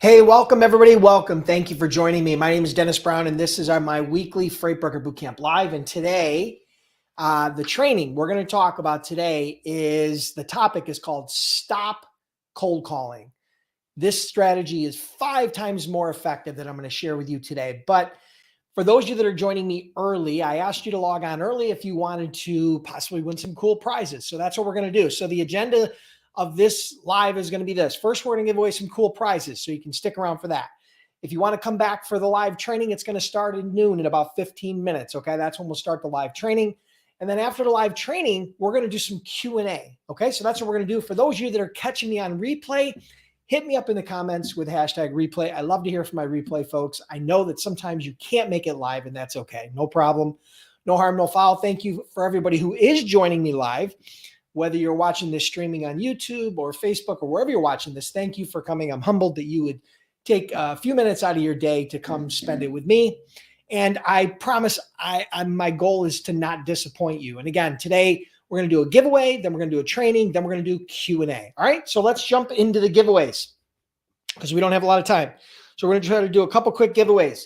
Hey, welcome everybody. Welcome. Thank you for joining me. My name is Dennis Brown, and this is my weekly Freight Broker Bootcamp Live. And today, the training we're going to talk about today the topic is called Stop Cold Calling. This strategy is 5 times more effective than I'm going to share with you today. But for those of you that are joining me early, I asked you to log on early if you wanted to possibly win some cool prizes. So that's what we're going to do. So the agenda of this live is going to be this. First, we're going to give away some cool prizes, so you can stick around for that. If you want to come back for the live training, it's going to start at noon in about 15 minutes. Okay, that's when we'll start the live training. And then after the live training, we're going to do some Q&A. Okay, so that's what we're going to do. For those of you that are catching me on replay, hit me up in the comments with hashtag replay. I love to hear from my replay folks. I know that sometimes you can't make it live, and that's okay. No problem. No harm, no foul. Thank you for everybody who is joining me live. Whether you're watching this streaming on YouTube or Facebook or wherever you're watching this, thank you for coming. I'm humbled that you would take a few minutes out of your day to come spend it with me. And I promise my goal is to not disappoint you. And again, today we're going to do a giveaway, then we're going to do a training, then we're going to do Q&A. All right, so let's jump into the giveaways because we don't have a lot of time. So we're going to try to do a couple quick giveaways.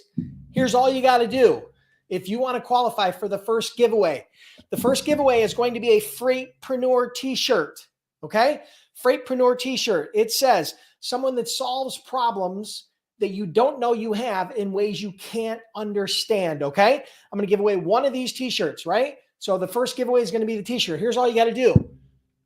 Here's all you got to do. If you want to qualify for the first giveaway is going to be a Freightpreneur t-shirt, okay? Freightpreneur t-shirt. It says, someone that solves problems that you don't know you have in ways you can't understand, okay? I'm going to give away one of these t-shirts, right? So the first giveaway is going to be the t-shirt. Here's all you got to do.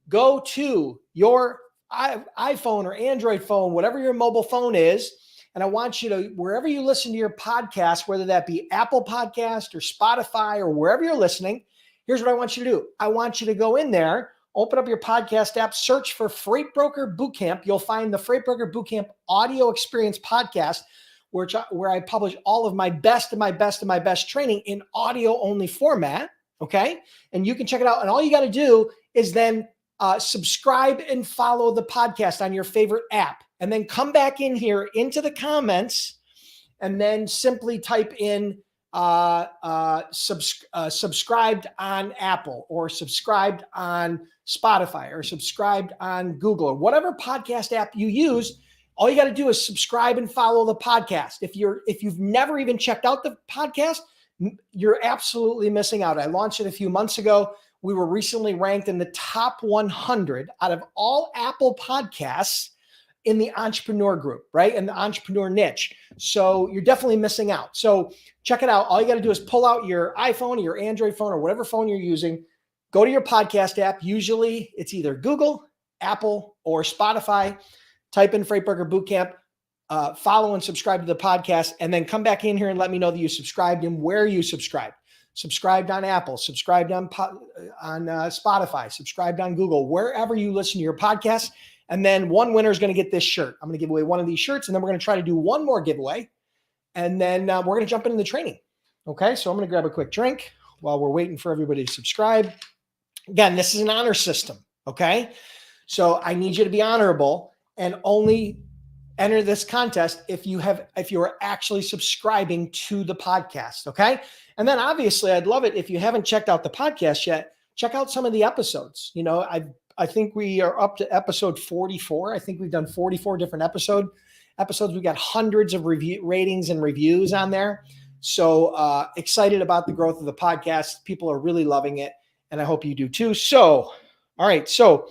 Go to your iPhone or Android phone, whatever your mobile phone is, and I want you to, wherever you listen to your podcast, whether that be Apple Podcast or Spotify or wherever you're listening, here's what I want you to do. I want you to go in there, open up your podcast app, search for Freight Broker Bootcamp. You'll find the Freight Broker Bootcamp audio experience podcast, where I publish all of my best training in audio only format. Okay. And you can check it out. And all you got to do is then subscribe and follow the podcast on your favorite app. And then come back in here into the comments and then simply type in subscribed on Apple or subscribed on Spotify or subscribed on Google or whatever podcast app you use. All you got to do is subscribe and follow the podcast. If you've never even checked out the podcast, you're absolutely missing out. I launched it a few months ago. We were recently ranked in the top 100 out of all Apple podcasts in the entrepreneur group, right? In the entrepreneur niche. So you're definitely missing out. So check it out. All you got to do is pull out your iPhone or your Android phone or whatever phone you're using. Go to your podcast app. Usually it's either Google, Apple, or Spotify. Type in Freight Broker Bootcamp. Follow and subscribe to the podcast, and then come back in here and let me know that you subscribed and where you subscribed. Subscribed on Apple, subscribed on Spotify, subscribed on Google, wherever you listen to your podcast. And then one winner is going to get this shirt. I'm going to give away one of these shirts, and then we're going to try to do one more giveaway. And then we're going to jump into the training. Okay, so I'm going to grab a quick drink while we're waiting for everybody to subscribe. Again, this is an honor system, okay? So I need you to be honorable and only enter this contest if you are actually subscribing to the podcast, okay? And then obviously I'd love it if you haven't checked out the podcast yet, check out some of the episodes. You know, I think we are up to episode 44. I think we've done 44 different episodes. We've got hundreds of ratings and reviews on there. So excited about the growth of the podcast. People are really loving it, and I hope you do too. So, all right. So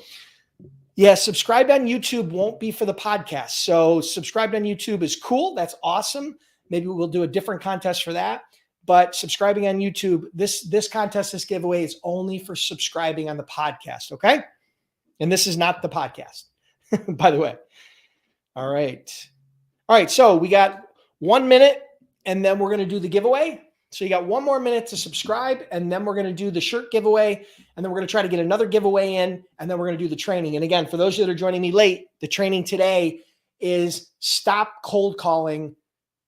yeah, subscribed on YouTube won't be for the podcast. So subscribed on YouTube is cool. That's awesome. Maybe we'll do a different contest for that. But subscribing on YouTube, this contest, this giveaway is only for subscribing on the podcast, okay? And this is not the podcast, by the way. All right. All right, so we got 1 minute, and then we're going to do the giveaway. So you got 1 more minute to subscribe, and then we're going to do the shirt giveaway, and then we're going to try to get another giveaway in, and then we're going to do the training. And again, for those of you that are joining me late, the training today is Stop Cold Calling.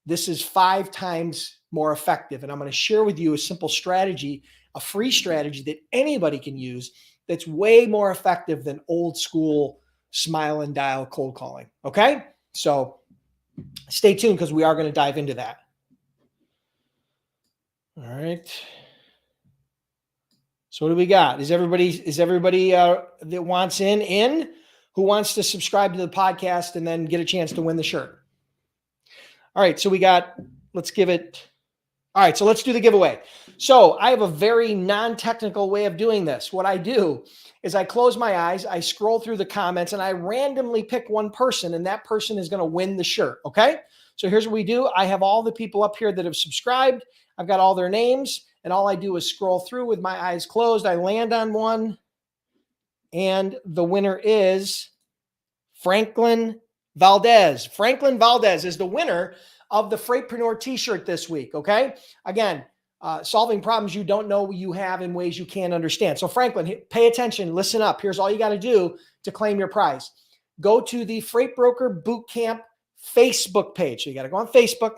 This is 5 times more effective, and I'm going to share with you a simple strategy, a free strategy that anybody can use that's way more effective than old school smile and dial cold calling, okay? So stay tuned because we are going to dive into that. All right. So what do we got? Is everybody that wants in? Who wants to subscribe to the podcast and then get a chance to win the shirt? All right, so let's give it. All right, so let's do the giveaway. So I have a very non-technical way of doing this. What I do is I close my eyes, I scroll through the comments, and I randomly pick one person, and that person is going to win the shirt, okay? So here's what we do. I have all the people up here that have subscribed. I've got all their names, and all I do is scroll through with my eyes closed. I land on one, and the winner is Franklin Valdez. Franklin Valdez is the winner of the Freightpreneur t-shirt this week, okay? Again, solving problems you don't know you have in ways you can't understand. So Franklin, pay attention, listen up. Here's all you got to do to claim your prize. Go to the Freight Broker Bootcamp Facebook page. So you got to go on Facebook.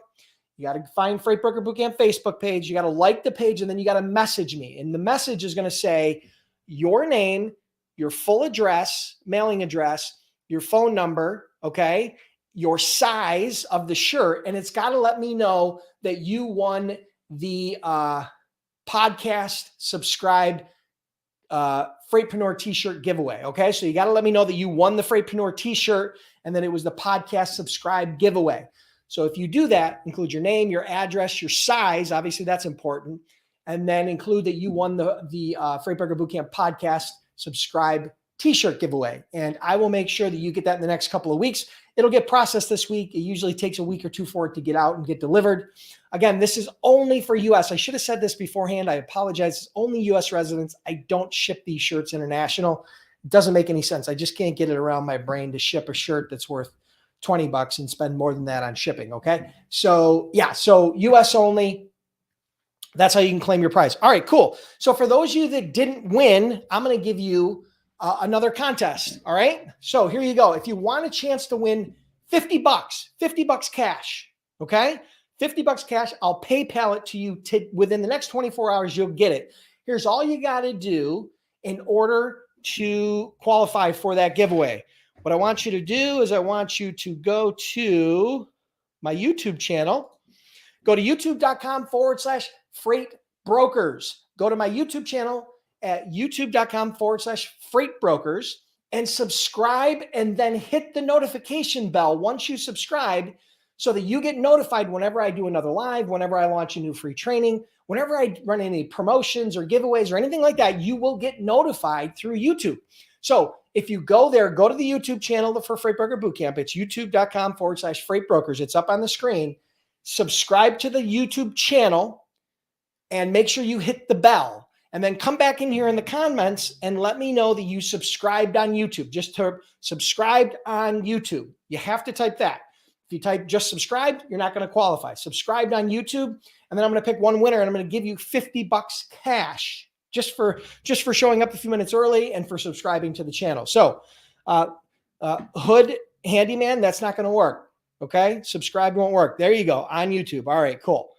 You got to find Freight Broker Bootcamp Facebook page. You got to like the page, and then you got to message me. And the message is going to say your name, your full address, mailing address, your phone number, okay, your size of the shirt, and it's got to let me know that you won the podcast subscribed Freightpreneur t-shirt giveaway, okay? So you got to let me know that you won the Freightpreneur t-shirt and that it was the podcast subscribe giveaway. So if you do that, include your name, your address, your size, obviously that's important, and then include that you won the Freight Broker Bootcamp podcast subscribe t-shirt giveaway. And I will make sure that you get that in the next couple of weeks. It'll get processed this week. It usually takes a week or two for it to get out and get delivered. Again, this is only for US. I should have said this beforehand. I apologize. It's only US residents. I don't ship these shirts international. It doesn't make any sense. I just can't get it around my brain to ship a shirt that's worth $20 and spend more than that on shipping. Okay. So yeah, so US only. That's how you can claim your prize. All right, cool. So for those of you that didn't win, I'm going to give you another contest. All right. So here you go. If you want a chance to win $50, $50 cash. Okay. $50 cash. I'll PayPal it to you within the next 24 hours. You'll get it. Here's all you got to do in order to qualify for that giveaway. What I want you to do is I want you to go to my YouTube channel. Go to youtube.com/freight brokers. Go to my YouTube channel at youtube.com/freight brokers and subscribe, and then hit the notification bell once you subscribe so that you get notified whenever I do another live, whenever I launch a new free training, whenever I run any promotions or giveaways or anything like that, you will get notified through YouTube. So if you go there, go to the YouTube channel for Freight Broker Bootcamp. It's youtube.com/freight brokers. It's up on the screen. Subscribe to the YouTube channel and make sure you hit the bell, and then come back in here in the comments and let me know that you subscribed on YouTube. Just to subscribed on YouTube. You have to type that. If you type just subscribed, you're not going to qualify. Subscribed on YouTube, and then I'm going to pick one winner, and I'm going to give you $50 cash just for showing up a few minutes early and for subscribing to the channel. So Hood Handyman, that's not going to work. Okay. Subscribe won't work. There you go, on YouTube. All right, cool.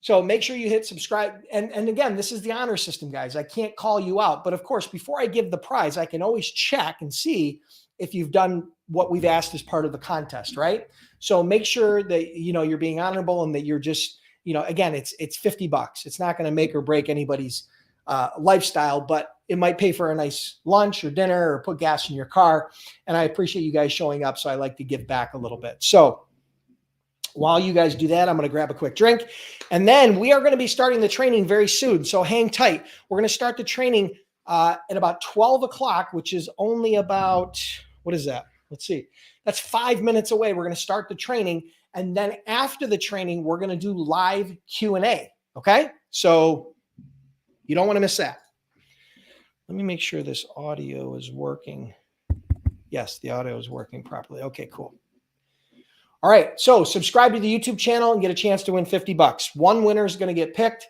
So make sure you hit subscribe. And again, this is the honor system, guys. I can't call you out, but of course, before I give the prize, I can always check and see if you've done what we've asked as part of the contest, right? So make sure that, you're being honorable and that you're just, again, it's $50. It's not going to make or break anybody's lifestyle, but it might pay for a nice lunch or dinner or put gas in your car. And I appreciate you guys showing up. So I like to give back a little bit. So while you guys do that, I'm going to grab a quick drink, and then we are going to be starting the training very soon. So hang tight. We're going to start the training at about 12 o'clock, which is only about, what is that? Let's see. That's 5 minutes away. We're going to start the training. And then after the training, we're going to do live Q&A. Okay. So you don't want to miss that. Let me make sure this audio is working. Yes, the audio is working properly. Okay, cool. All right, so subscribe to the YouTube channel and get a chance to win $50. One winner is going to get picked.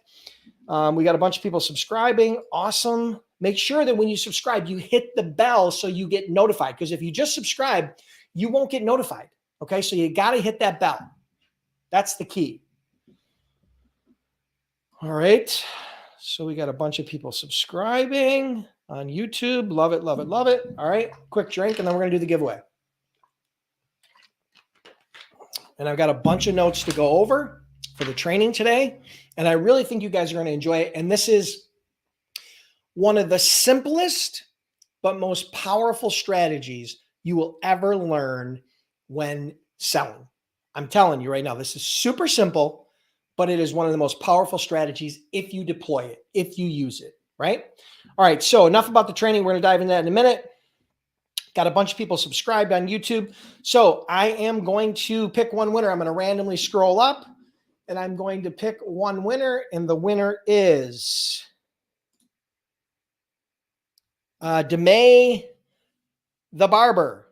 We got a bunch of people subscribing. Awesome. Make sure that when you subscribe, you hit the bell so you get notified. Because if you just subscribe, you won't get notified. Okay, so you got to hit that bell. That's the key. All right. So we got a bunch of people subscribing on YouTube. Love it, love it, love it. All right, quick drink, and then we're going to do the giveaway. And I've got a bunch of notes to go over for the training today. And I really think you guys are going to enjoy it. And this is one of the simplest but most powerful strategies you will ever learn when selling. I'm telling you right now, this is super simple, but it is one of the most powerful strategies if you deploy it, if you use it, right? All right, so enough about the training. We're going to dive into that in a minute. Got a bunch of people subscribed on YouTube. So I am going to pick one winner. I'm going to randomly scroll up and I'm going to pick one winner, and the winner is DeMay the Barber.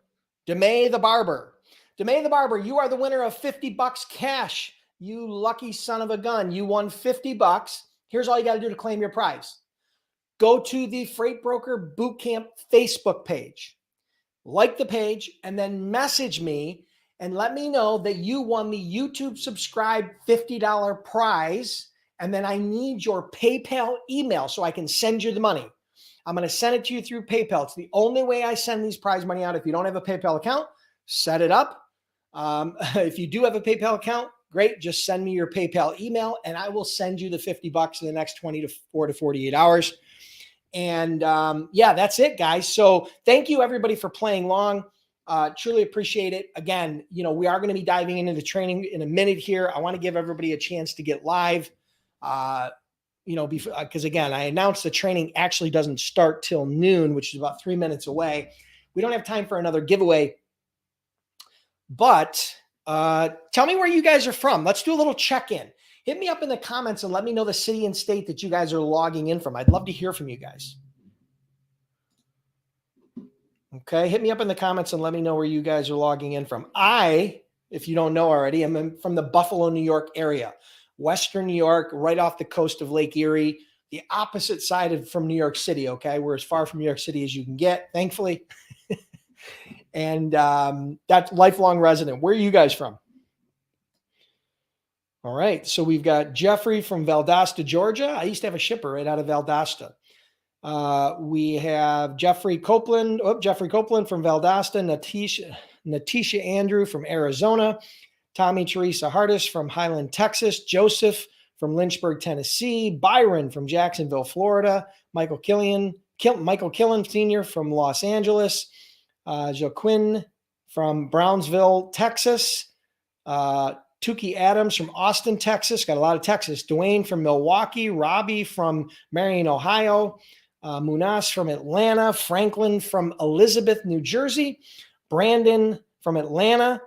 DeMay the Barber. DeMay the Barber, you are the winner of $50 cash. You lucky son of a gun. You won $50. Here's all you got to do to claim your prize. Go to the Freight Broker Bootcamp Facebook page. Like the page, and then message me and let me know that you won the YouTube subscribe $50 prize. And then I need your PayPal email so I can send you the money. I'm going to send it to you through PayPal. It's the only way I send these prize money out. If you don't have a PayPal account, set it up. If you do have a PayPal account, great. Just send me your PayPal email and I will send you the $50 in the next 24 to 48 hours. And yeah, that's it, guys. So thank you everybody for playing along. Truly appreciate it. Again, we are going to be diving into the training in a minute here. I want to give everybody a chance to get live. Because again, I announced the training actually doesn't start till noon, which is about 3 minutes away. We don't have time for another giveaway, but tell me where you guys are from. Let's do a little check-in. Hit me up in the comments and let me know the city and state that you guys are logging in from. I'd love to hear from you guys. Okay, hit me up in the comments and let me know where you guys are logging in from. If you don't know already, I'm from the Buffalo, New York area. Western New York, right off the coast of Lake Erie, the opposite side from New York City, okay? We're as far from New York City as you can get, thankfully. And that's lifelong resident. Where are you guys from? All right, so we've got Jeffrey from Valdosta, Georgia. I used to have a shipper right out of Valdosta. We have Jeffrey Copeland from Valdosta, Natisha Andrew from Arizona, Tommy Teresa Hardis from Highland, Texas, Joseph from Lynchburg, Tennessee, Byron from Jacksonville, Florida, Michael Killen Sr. from Los Angeles, Joaquin from Brownsville, Texas, Tukey Adams from Austin, Texas. Got a lot of Texas. Dwayne from Milwaukee. Robbie from Marion, Ohio. Munas from Atlanta. Franklin from Elizabeth, New Jersey. Brandon from Atlanta.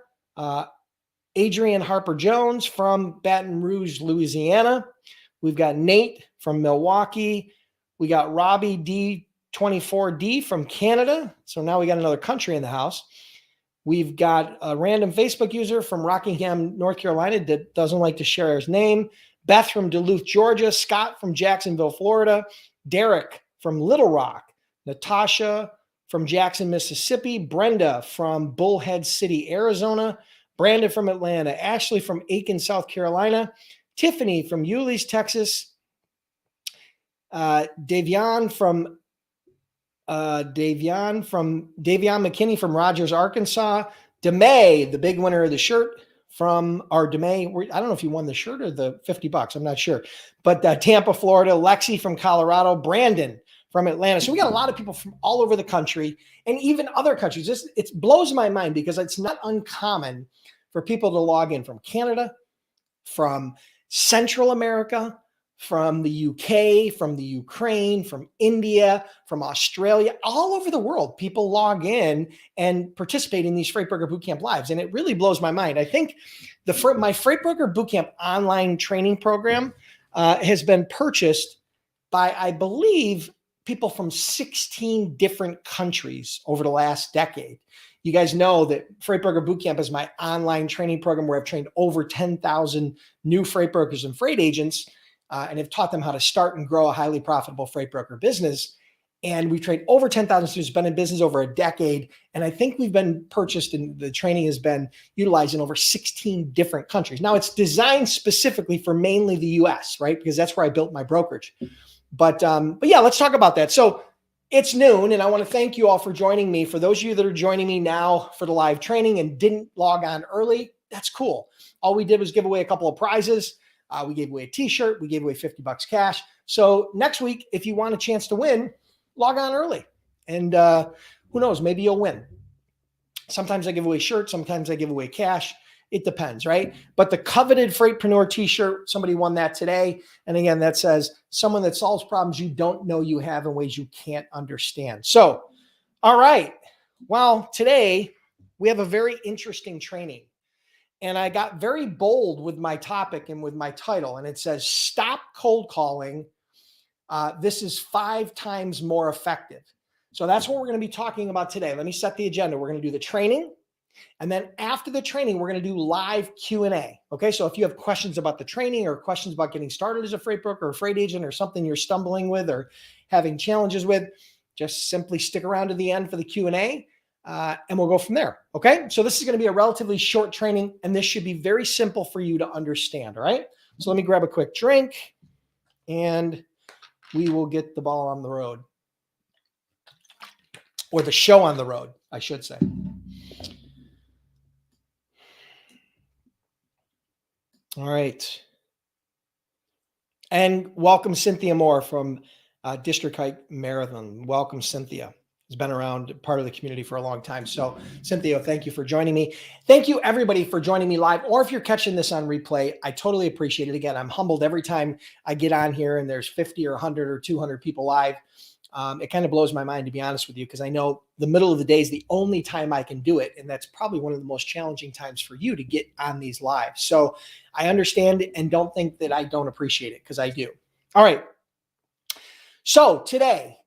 Adrian Harper-Jones from Baton Rouge, Louisiana. We've got Nate from Milwaukee. We got Robbie D24D from Canada. So now we got another country in the house. We've got a random Facebook user from Rockingham, North Carolina that doesn't like to share his name. Beth from Duluth, Georgia. Scott from Jacksonville, Florida. Derek from Little Rock. Natasha from Jackson, Mississippi. Brenda from Bullhead City, Arizona. Brandon from Atlanta. Ashley from Aiken, South Carolina. Tiffany from Yulee, Texas. Davion McKinney from Rogers, Arkansas. DeMay, the big winner of the shirt DeMay, I don't know if you won the shirt or the $50. I'm not sure. But Tampa, Florida. Lexi from Colorado. Brandon from Atlanta. So we got a lot of people from all over the country and even other countries. It blows my mind because it's not uncommon for people to log in from Canada, from Central America, from the UK, from the Ukraine, from India, from Australia, all over the world. People log in and participate in these Freight Broker Bootcamp Lives. And it really blows my mind. I think my Freight Broker Bootcamp online training program has been purchased by, I believe, people from 16 different countries over the last decade. You guys know that Freight Broker Bootcamp is my online training program where I've trained over 10,000 new freight brokers and freight agents and have taught them how to start and grow a highly profitable freight broker business. And we've trained over 10,000 students, been in business over a decade. And I think we've been purchased and the training has been utilized in over 16 different countries. Now it's designed specifically for mainly the US, right? Because that's where I built my brokerage. But yeah, let's talk about that. So it's noon and I want to thank you all for joining me. For those of you that are joining me now for the live training and didn't log on early, that's cool. All we did was give away a couple of prizes. We gave away a t-shirt. We gave away $50 cash. So next week, if you want a chance to win, log on early. And who knows, maybe you'll win. Sometimes I give away shirts. Sometimes I give away cash. It depends, right? But the coveted Freightpreneur t-shirt, somebody won that today. And again, that says someone that solves problems you don't know you have in ways you can't understand. So, all right. Well, today we have a very interesting training. And I got very bold with my topic and with my title. And it says, Stop Cold Calling. This is 5 times more effective. So that's what we're going to be talking about today. Let me set the agenda. We're going to do the training. And then after the training, we're going to do live Q&A. Okay. So if you have questions about the training or questions about getting started as a freight broker or a freight agent or something you're stumbling with or having challenges with, just simply stick around to the end for the Q&A. And we'll go from there. Okay. So this is going to be a relatively short training, and this should be very simple for you to understand. All right. So let me grab a quick drink and we will get the ball on the road, or the show on the road, I should say. All right. And welcome Cynthia Moore from District Heights Marathon. Welcome, Cynthia. Has been around, part of the community for a long time. So Cynthia, thank you for joining me. Thank you everybody for joining me live, or if you're catching this on replay, I totally appreciate it. Again, I'm humbled every time I get on here and there's 50 or 100 or 200 people live. It kind of blows my mind, to be honest with you, because I know the middle of the day is the only time I can do it. And that's probably one of the most challenging times for you to get on these lives. So I understand and don't think that I don't appreciate it, because I do. All right. So today,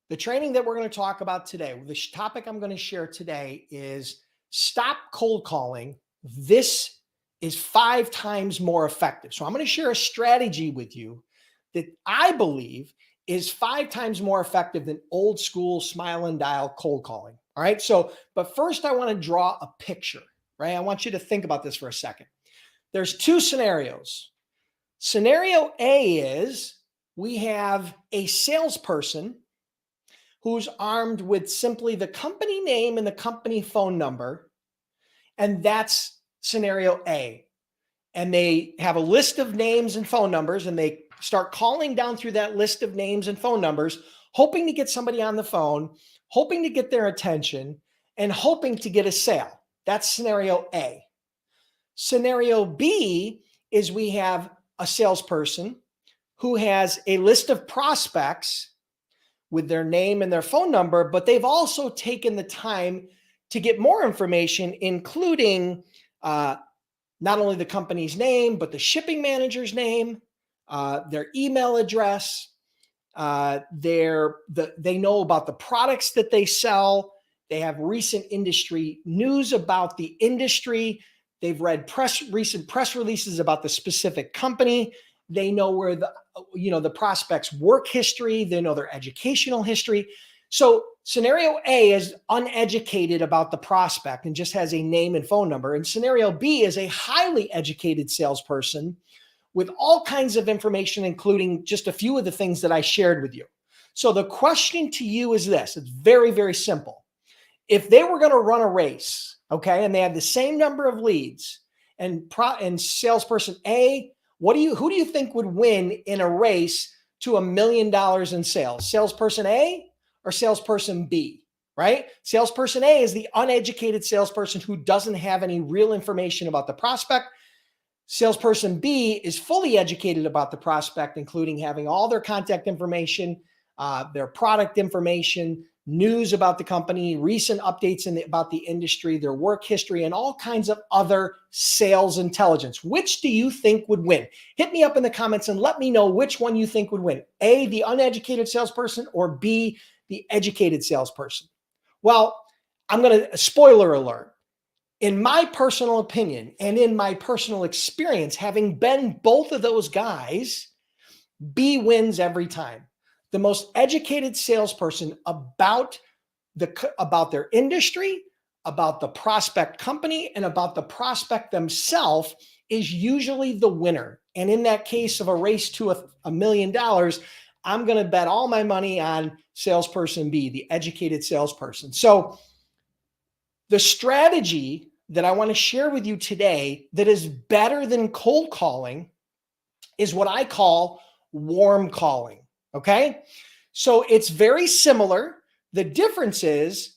the training that we're going to talk about today, the topic I'm going to share today is stop cold calling. This is 5 times more effective. So I'm going to share a strategy with you that I believe is 5 times more effective than old school smile and dial cold calling. All right. So, but first I want to draw a picture, right? I want you to think about this for a second. There's 2 scenarios. Scenario A is we have a salesperson who's armed with simply the company name and the company phone number. And that's scenario A. And they have a list of names and phone numbers, and they start calling down through that list of names and phone numbers, hoping to get somebody on the phone, hoping to get their attention, and hoping to get a sale. That's scenario A. Scenario B is we have a salesperson who has a list of prospects with their name and their phone number, but they've also taken the time to get more information, including not only the company's name, but the shipping manager's name, their email address. They know about the products that they sell. They have recent industry news about the industry. They've read recent press releases about the specific company. They know where the prospect's work history. They know their educational history. So scenario A is uneducated about the prospect and just has a name and phone number. And scenario B is a highly educated salesperson with all kinds of information, including just a few of the things that I shared with you. So the question to you is this. It's very, very simple. If they were going to run a race, okay, and they had the same number of leads, and salesperson A, who do you think would win in a race to $1 million in sales? Salesperson A or salesperson B, right? Salesperson A is the uneducated salesperson who doesn't have any real information about the prospect. Salesperson B is fully educated about the prospect, including having all their contact information, their product information, news about the company, recent updates about the industry, their work history, and all kinds of other sales intelligence. Which do you think would win? Hit me up in the comments and let me know which one you think would win. A, the uneducated salesperson, or B, the educated salesperson. Well, I'm going to, spoiler alert. In my personal opinion and in my personal experience, having been both of those guys, B wins every time. The most educated salesperson about their industry, about the prospect company, and about the prospect themselves is usually the winner. And in that case of a race to $1 million, I'm going to bet all my money on salesperson B, the educated salesperson. So the strategy that I want to share with you today that is better than cold calling is what I call warm calling. Okay. So it's very similar. The difference is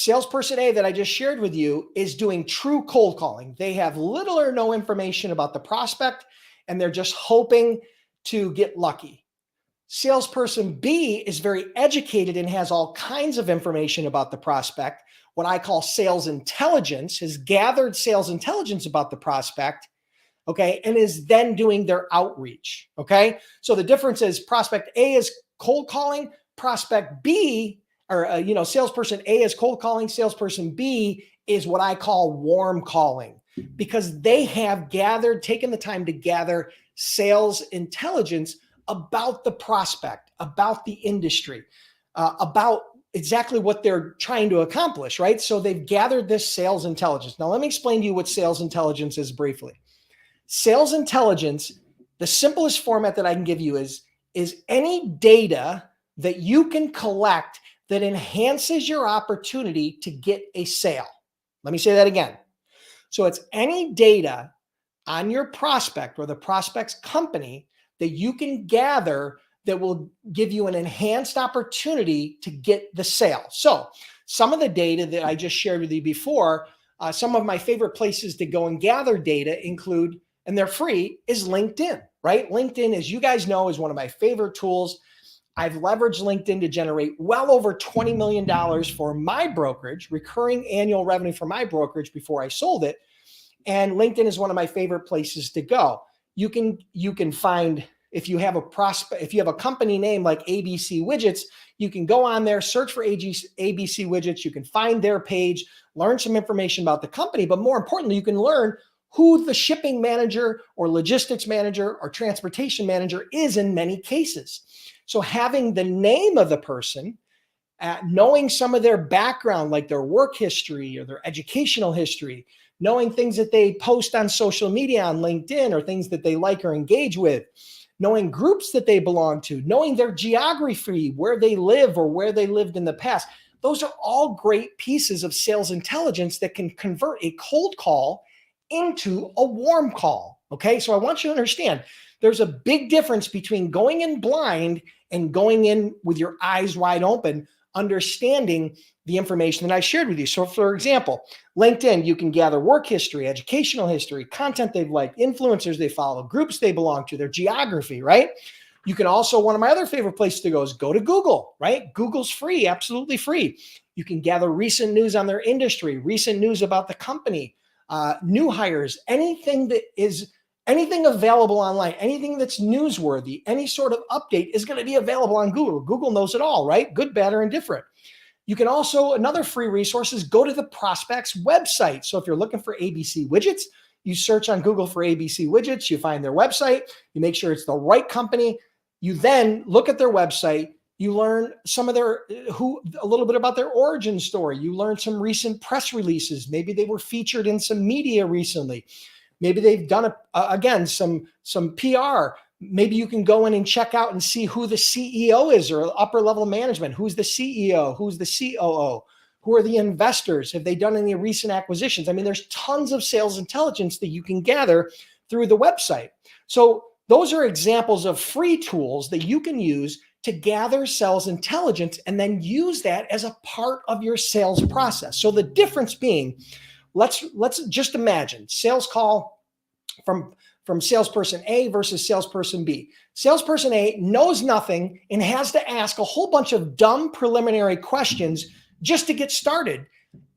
salesperson A that I just shared with you is doing true cold calling. They have little or no information about the prospect, and they're just hoping to get lucky. Salesperson B is very educated and has all kinds of information about the prospect. What I call sales intelligence, has gathered sales intelligence about the prospect, okay, and is then doing their outreach, okay? So the difference is prospect A is cold calling, prospect B, or, salesperson A is cold calling, salesperson B is what I call warm calling, because they have taken the time to gather sales intelligence about the prospect, about the industry, about exactly what they're trying to accomplish, right? So they've gathered this sales intelligence. Now, let me explain to you what sales intelligence is briefly. Sales intelligence, the simplest format that I can give you is any data that you can collect that enhances your opportunity to get a sale. Let me say that again. So it's any data on your prospect or the prospect's company that you can gather that will give you an enhanced opportunity to get the sale. So some of the data that I just shared with you before, some of my favorite places to go and gather data include, and they're free, is LinkedIn, right? LinkedIn, as you guys know, is one of my favorite tools. I've leveraged LinkedIn to generate well over $20 million for my brokerage, recurring annual revenue for my brokerage before I sold it. And LinkedIn is one of my favorite places to go. You can find, if you have a company name like ABC Widgets, you can go on there, search for ABC Widgets. You can find their page, learn some information about the company, but more importantly, you can learn who the shipping manager or logistics manager or transportation manager is in many cases. So having the name of the person, knowing some of their background, like their work history or their educational history, knowing things that they post on social media, on LinkedIn, or things that they like or engage with, knowing groups that they belong to, knowing their geography, where they live or where they lived in the past. Those are all great pieces of sales intelligence that can convert a cold call into a warm call. Okay, so I want you to understand there's a big difference between going in blind and going in with your eyes wide open, understanding the information that I shared with you. So for example, LinkedIn, you can gather work history, educational history, content they've liked, influencers they follow, groups they belong to, their geography, right? You can also, one of my other favorite places to go is go to Google, right? Google's free, absolutely free. You can gather recent news on their industry, recent news about the company, new hires, anything available online, anything that's newsworthy, any sort of update is going to be available on Google. Google knows it all, right? Good, bad, or indifferent. You can also, another free resource is go to the prospect's website. So if you're looking for ABC Widgets, you search on Google for ABC Widgets, you find their website, you make sure it's the right company. You then look at their website, you learn a little bit about their origin story. You learn some recent press releases. Maybe they were featured in some media recently. Maybe they've done some PR. Maybe you can go in and check out and see who the CEO is, or upper level management. Who's the CEO? Who's the COO? Who are the investors? Have they done any recent acquisitions? I mean, there's tons of sales intelligence that you can gather through the website. So those are examples of free tools that you can use to gather sales intelligence and then use that as a part of your sales process. So the difference being, let's just imagine sales call from salesperson A versus salesperson B. Salesperson A knows nothing and has to ask a whole bunch of dumb preliminary questions just to get started.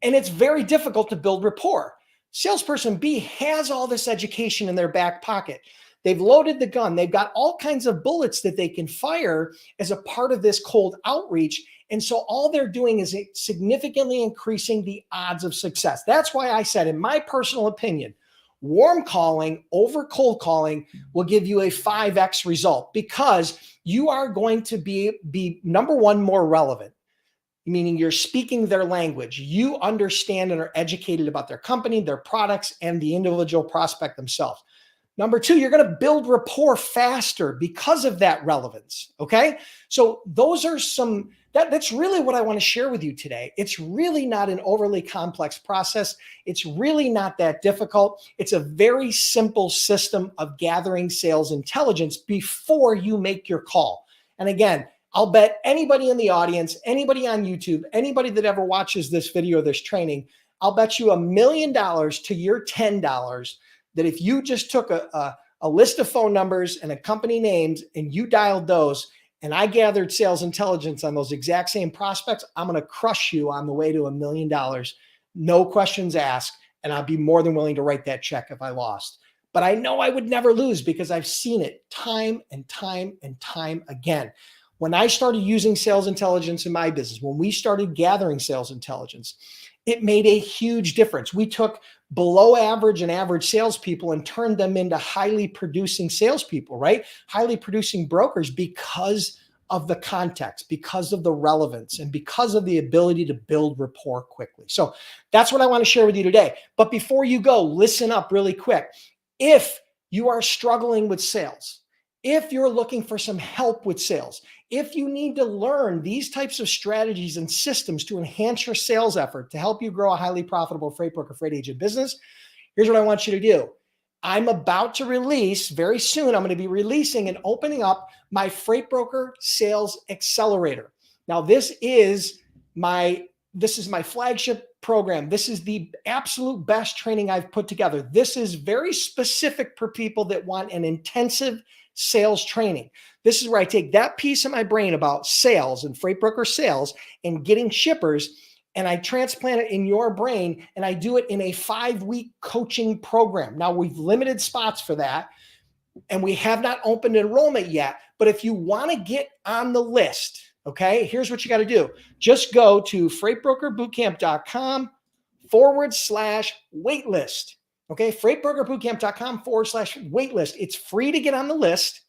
And it's very difficult to build rapport. Salesperson B has all this education in their back pocket. They've loaded the gun. They've got all kinds of bullets that they can fire as a part of this cold outreach. And so all they're doing is significantly increasing the odds of success. That's why I said, in my personal opinion, warm calling over cold calling will give you a 5x result, because you are going to be number one, more relevant, meaning you're speaking their language. You understand and are educated about their company, their products, and the individual prospect themselves. Number two, you're going to build rapport faster because of that relevance. Okay. So those are that's really what I want to share with you today. It's really not an overly complex process. It's really not that difficult. It's a very simple system of gathering sales intelligence before you make your call. And again, I'll bet anybody in the audience, anybody on YouTube, anybody that ever watches this video, this training, I'll bet you $1 million to your $10 that if you just took a list of phone numbers and a company names and you dialed those and I gathered sales intelligence on those exact same prospects, I'm going to crush you on the way to $1 million. No questions asked. And I'd be more than willing to write that check if I lost. But I know I would never lose because I've seen it time and time and time again. When I started using sales intelligence in my business, when we started gathering sales intelligence, it made a huge difference. We took below average and average salespeople and turned them into highly producing salespeople, right? Highly producing brokers because of the context, because of the relevance, and because of the ability to build rapport quickly. So that's what I want to share with you today. But before you go, listen up really quick. If you are struggling with sales, if you're looking for some help with sales, if you need to learn these types of strategies and systems to enhance your sales effort to help you grow a highly profitable freight broker, freight agent business, here's what I want you to do. I'm about to release very soon. I'm going to be releasing and opening up my Freight Broker Sales Accelerator. Now, this is my flagship program. This is the absolute best training I've put together. This is very specific for people that want an intensive sales training. This is where I take that piece of my brain about sales and freight broker sales and getting shippers, and I transplant it in your brain, and I do it in a 5-week coaching program. Now, we've limited spots for that, and we have not opened enrollment yet. But if you want to get on the list, okay, here's what you got to do. Just go to freightbrokerbootcamp.com/waitlist. Okay, freightbrokerbootcamp.com/waitlist. It's free to get on the list.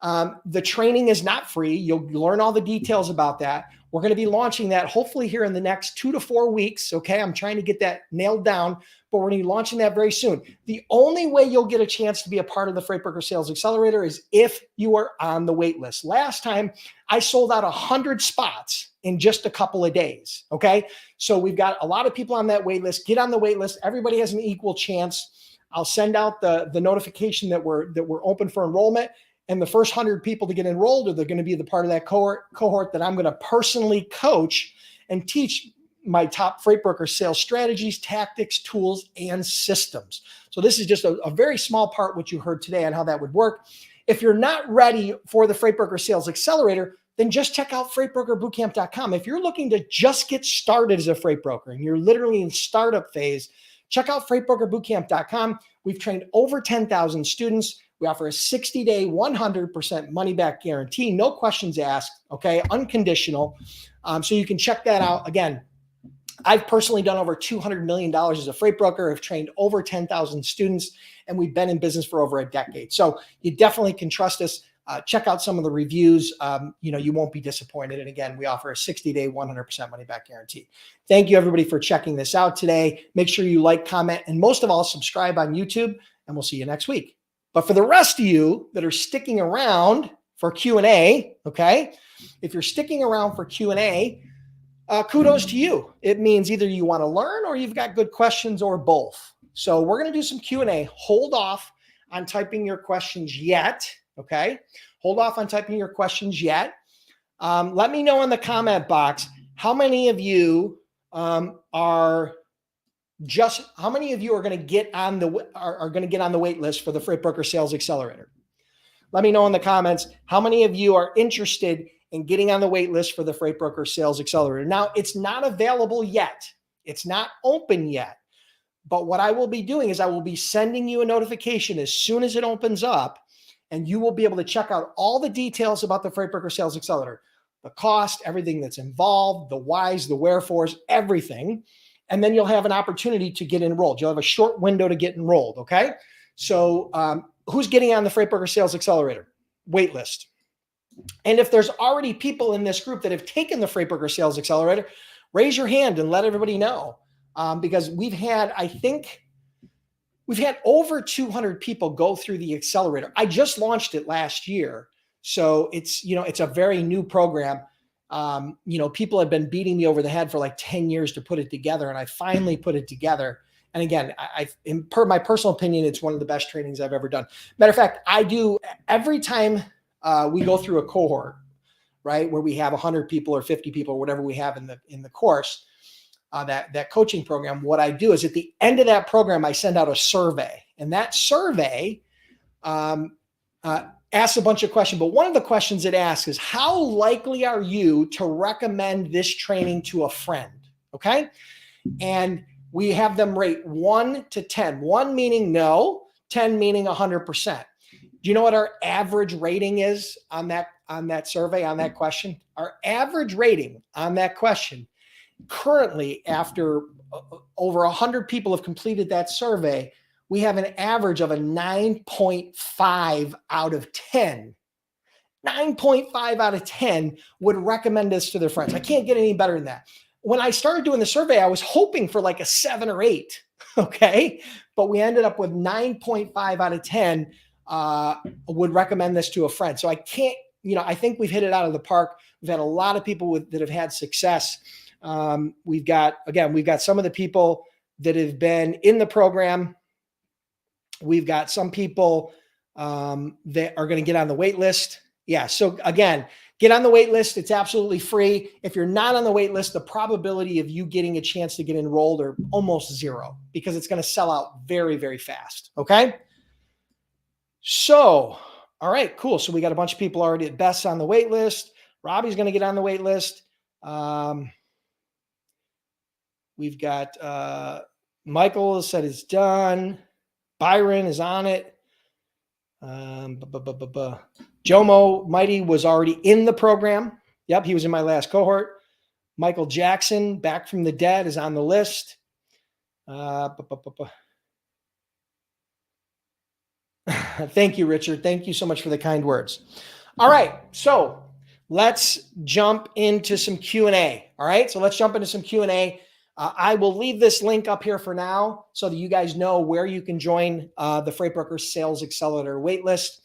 The training is not free. You'll learn all the details about that. We're going to be launching that hopefully here in the next 2 to 4 weeks. Okay. I'm trying to get that nailed down, but we're going to be launching that very soon. The only way you'll get a chance to be a part of the Freight Broker Sales Accelerator is if you are on the wait list. Last time I sold out 100 spots in just a couple of days. Okay. So we've got a lot of people on that wait list. Get on the wait list. Everybody has an equal chance. I'll send out the notification that we're open for enrollment. And the first 100 people to get enrolled, or they're going to be the part of that cohort that I'm going to personally coach and teach my top freight broker sales strategies, tactics, tools, and systems. So this is just a very small part, what you heard today on how that would work. If you're not ready for the Freight Broker Sales Accelerator, then just check out freightbrokerbootcamp.com. If you're looking to just get started as a freight broker and you're literally in startup phase, check out freightbrokerbootcamp.com. We've trained over 10,000 students. We offer a 60-day, 100% money-back guarantee, no questions asked, okay, unconditional. So you can check that out. Again, I've personally done over $200 million as a freight broker. I've trained over 10,000 students, and we've been in business for over a decade. So you definitely can trust us. Check out some of the reviews. You won't be disappointed. And again, we offer a 60-day, 100% money-back guarantee. Thank you, everybody, for checking this out today. Make sure you like, comment, and most of all, subscribe on YouTube, and we'll see you next week. But for the rest of you that are sticking around for Q&A, okay, if you're sticking around for Q&A, kudos to you. It means either you want to learn or you've got good questions or both. So we're going to do some Q&A. Hold off on typing your questions yet, okay? Hold off on typing your questions yet. Let me know in the comment box how many of you are going to get on the wait list for the Freight Broker Sales Accelerator. Let me know in the comments how many of you are interested in getting on the wait list for the Freight Broker Sales Accelerator. Now, it's not available yet. It's not open yet. But what I will be doing is I will be sending you a notification as soon as it opens up, and you will be able to check out all the details about the Freight Broker Sales Accelerator, the cost, everything that's involved, the whys, the wherefores, everything. And then you'll have an opportunity to get enrolled. You'll have a short window to get enrolled, okay? So who's getting on the Freight Broker Sales Accelerator? Wait list. And if there's already people in this group that have taken the Freight Broker Sales Accelerator, raise your hand and let everybody know. Because we've had over 200 people go through the accelerator. I just launched it last year. So it's a very new program. People have been beating me over the head for like 10 years to put it together. And I finally put it together. And again, in my personal opinion, it's one of the best trainings I've ever done. Matter of fact, I do every time we go through a cohort, right? Where we have 100 people or 50 people or whatever we have in the course, that coaching program. What I do is at the end of that program, I send out a survey, and that survey asks a bunch of questions. But one of the questions it asks is, how likely are you to recommend this training to a friend? Okay. And we have them rate 1 to 10, 1 meaning no, 10 meaning 100%. Do you know what our average rating is on that survey, on that question? Our average rating on that question currently, after over 100 people have completed that survey, we have an average of a 9.5 out of 10. 9.5 out of 10 would recommend this to their friends. I can't get any better than that. When I started doing the survey, I was hoping for like a 7 or 8. Okay. But we ended up with 9.5 out of 10 would recommend this to a friend. So I can't, I think we've hit it out of the park. We've had a lot of people that have had success. We've got some of the people that have been in the program. We've got some people that are going to get on the wait list. Yeah. So again, get on the wait list. It's absolutely free. If you're not on the wait list, the probability of you getting a chance to get enrolled are almost zero, because it's going to sell out very, very fast. Okay. So, all right, cool. So we got a bunch of people already at Best on the wait list. Robbie's going to get on the wait list. We've got Michael said it's done. Byron is on it. Jomo Mighty was already in the program. Yep, he was in my last cohort. Michael Jackson, back from the dead, is on the list. Thank you, Richard. Thank you so much for the kind words. All right, so let's jump into some Q&A. All right, so let's jump into some Q&A. I will leave this link up here for now so that you guys know where you can join the Freight Broker Sales Accelerator waitlist.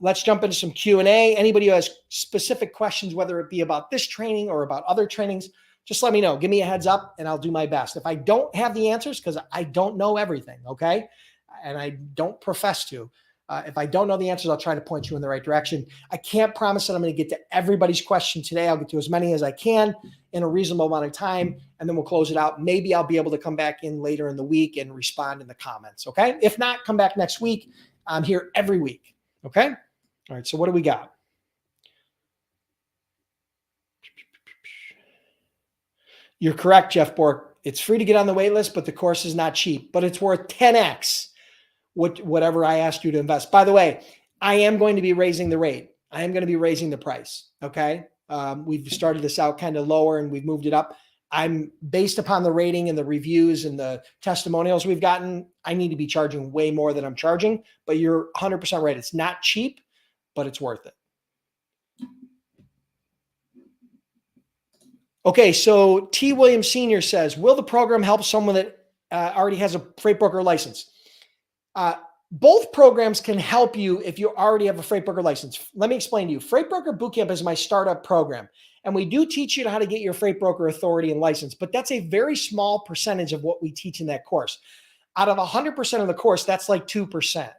Let's jump into some Q&A. Anybody who has specific questions, whether it be about this training or about other trainings, just let me know. Give me a heads up and I'll do my best. If I don't have the answers, because I don't know everything, okay? And I don't profess to. If I don't know the answers, I'll try to point you in the right direction. I can't promise that I'm going to get to everybody's question today. I'll get to as many as I can in a reasonable amount of time, and then we'll close it out. Maybe I'll be able to come back in later in the week and respond in the comments, okay? If not, come back next week. I'm here every week, okay? All right, so what do we got? You're correct, Jeff Bork. It's free to get on the wait list, but the course is not cheap, but it's worth 10x whatever I asked you to invest. By the way, I am going to be raising the rate. I am going to be raising the price. Okay. We've started this out kind of lower and we've moved it up. I'm based upon the rating and the reviews and the testimonials we've gotten. I need to be charging way more than I'm charging, but you're 100% right. It's not cheap, but it's worth it. Okay. So T. Williams Sr. says, will the program help someone that already has a freight broker license? Both programs can help you if you already have a freight broker license. Let me explain to you. Freight Broker Bootcamp is my startup program, and we do teach you how to get your freight broker authority and license, but that's a very small percentage of what we teach in that course. Out of 100% of the course, that's like 2%.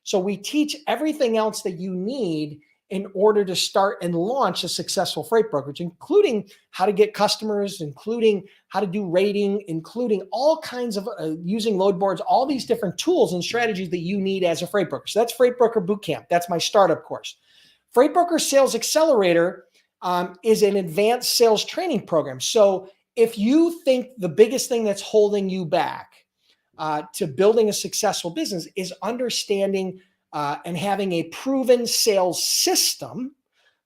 So we teach everything else that you need in order to start and launch a successful freight brokerage, including how to get customers, including how to do rating, including all kinds of using load boards, all these different tools and strategies that you need as a freight broker. So that's Freight Broker Bootcamp. That's my startup course. Freight Broker Sales Accelerator is an advanced sales training program. So if you think the biggest thing that's holding you back to building a successful business is understanding and having a proven sales system,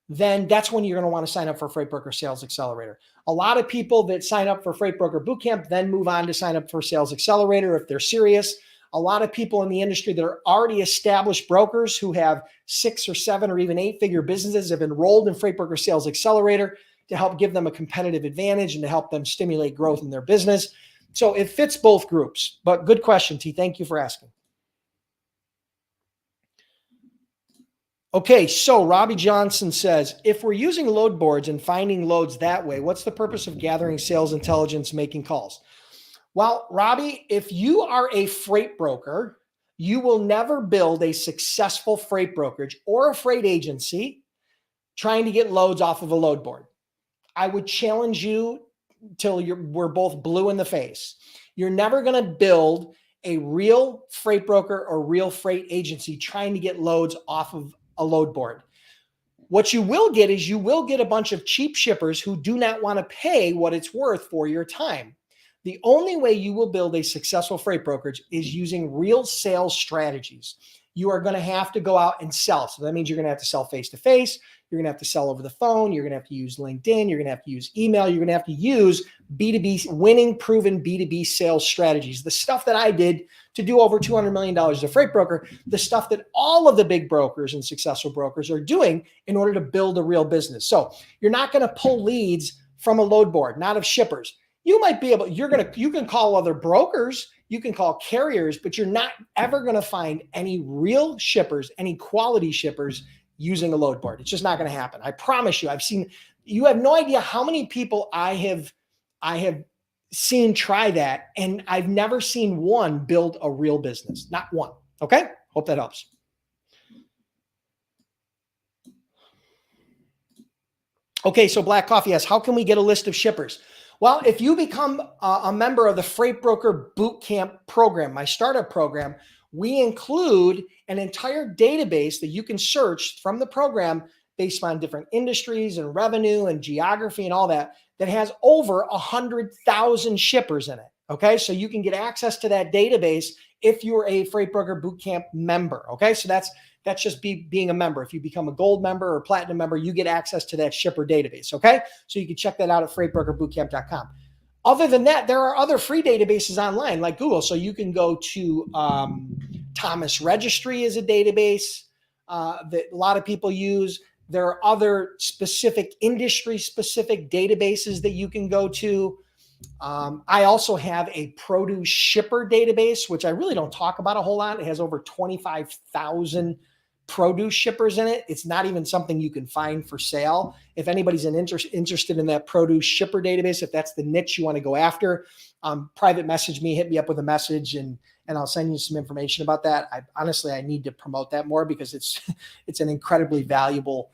then that's when you're going to want to sign up for Freight Broker Sales Accelerator. A lot of people that sign up for Freight Broker Bootcamp then move on to sign up for Sales Accelerator if they're serious. A lot of people in the industry that are already established brokers who have 6 or 7 or even 8-figure businesses have enrolled in Freight Broker Sales Accelerator to help give them a competitive advantage and to help them stimulate growth in their business. So it fits both groups. But good question, T. Thank you for asking. Okay, so Robbie Johnson says, if we're using load boards and finding loads that way, what's the purpose of gathering sales intelligence, making calls? Well, Robbie, if you are a freight broker, you will never build a successful freight brokerage or a freight agency trying to get loads off of a load board. I would challenge you till we're both blue in the face. You're never going to build a real freight broker or real freight agency trying to get loads off of a load board. What you will get is you will get a bunch of cheap shippers who do not want to pay what it's worth for your time. The only way you will build a successful freight brokerage is using real sales strategies. You are going to have to go out and sell. So that means you're going to have to sell face-to-face. You're going to have to sell over the phone. You're going to have to use LinkedIn. You're going to have to use email. You're going to have to use B2B, winning, proven B2B sales strategies. The stuff that I did to do over $200 million as a freight broker, the stuff that all of the big brokers and successful brokers are doing in order to build a real business. So you're not going to pull leads from a load board, not of shippers. You might be able, you can call other brokers, you can call carriers, but you're not ever going to find any real shippers, any quality shippers using a load board. It's just not going to happen. I promise you. You have no idea how many people I have seen try that, and I've never seen one build a real business. Not one. Okay? Hope that helps. Okay, so Black Coffee asks, how can we get a list of shippers? Well, if you become a member of the Freight Broker Bootcamp program, my startup program, we include an entire database that you can search from the program based on different industries and revenue and geography and all that has over 100,000 shippers in it. Okay, so you can get access to that database if you're a Freight Broker Bootcamp member. Okay, so that's just being a member. If you become a gold member or platinum member, you get access to that shipper database. Okay, so you can check that out at freightbrokerbootcamp.com. Other than that, there are other free databases online like Google. So you can go to Thomas Registry is a database that a lot of people use. There are other specific industry-specific databases that you can go to. I also have a produce shipper database, which I really don't talk about a whole lot. It has over 25,000 produce shippers in it. It's not even something you can find for sale. If anybody's interested in that produce shipper database, if that's the niche you want to go after, private message me, hit me up with a message, and I'll send you some information about that. I need to promote that more because it's an incredibly valuable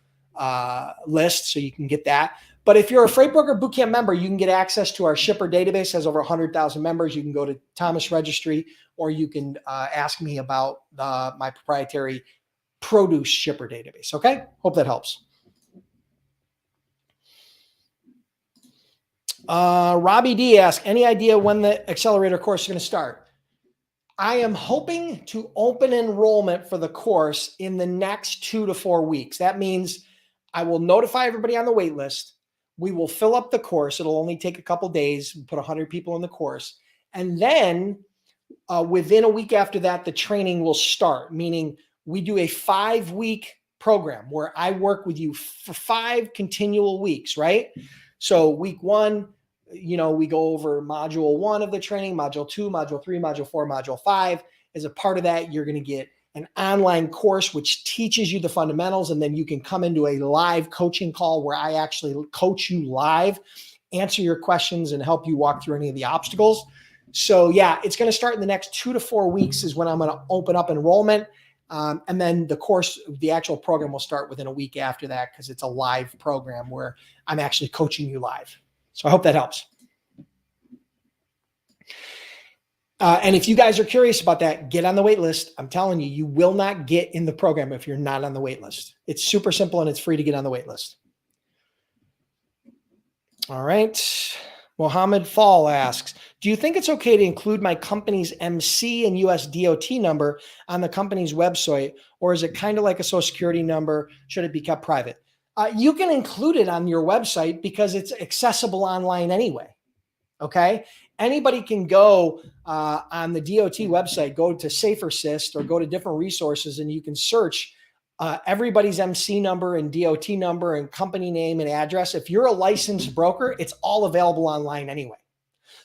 list, so you can get that. But if you're a Freight Broker Bootcamp member, you can get access to our shipper database. It has over 100,000 members. You can go to Thomas Registry, or you can ask me about my proprietary produce shipper database. Okay, hope that helps. Robbie D asks, any idea when the Accelerator course is going to start? I am hoping to open enrollment for the course in the next 2 to 4 weeks. That means I will notify everybody on the wait list. We will fill up the course. It'll only take a couple days. We'll put 100 people in the course. And then within a week after that, the training will start, meaning we do a 5-week program where I work with you for 5 continual weeks, right? So week 1, we go over module 1 of the training, module 2, module 3, module 4, module 5. As a part of that, you're going to get an online course which teaches you the fundamentals, and then you can come into a live coaching call where I actually coach you live, answer your questions, and help you walk through any of the obstacles. So yeah, it's going to start in the next 2 to 4 weeks is when I'm going to open up enrollment. And then the course, the actual program will start within a week after that because it's a live program where I'm actually coaching you live. So I hope that helps. And if you guys are curious about that, get on the wait list. I'm telling you, you will not get in the program if you're not on the wait list. It's super simple and it's free to get on the wait list. All right. Mohammed Fall asks, do you think it's okay to include my company's MC and US DOT number on the company's website, or is it kind of like a social security number? Should it be kept private? You can include it on your website because it's accessible online anyway. Okay. Anybody can go on the DOT website, go to SaferSys or go to different resources, and you can search everybody's MC number and DOT number and company name and address. If you're a licensed broker, it's all available online anyway.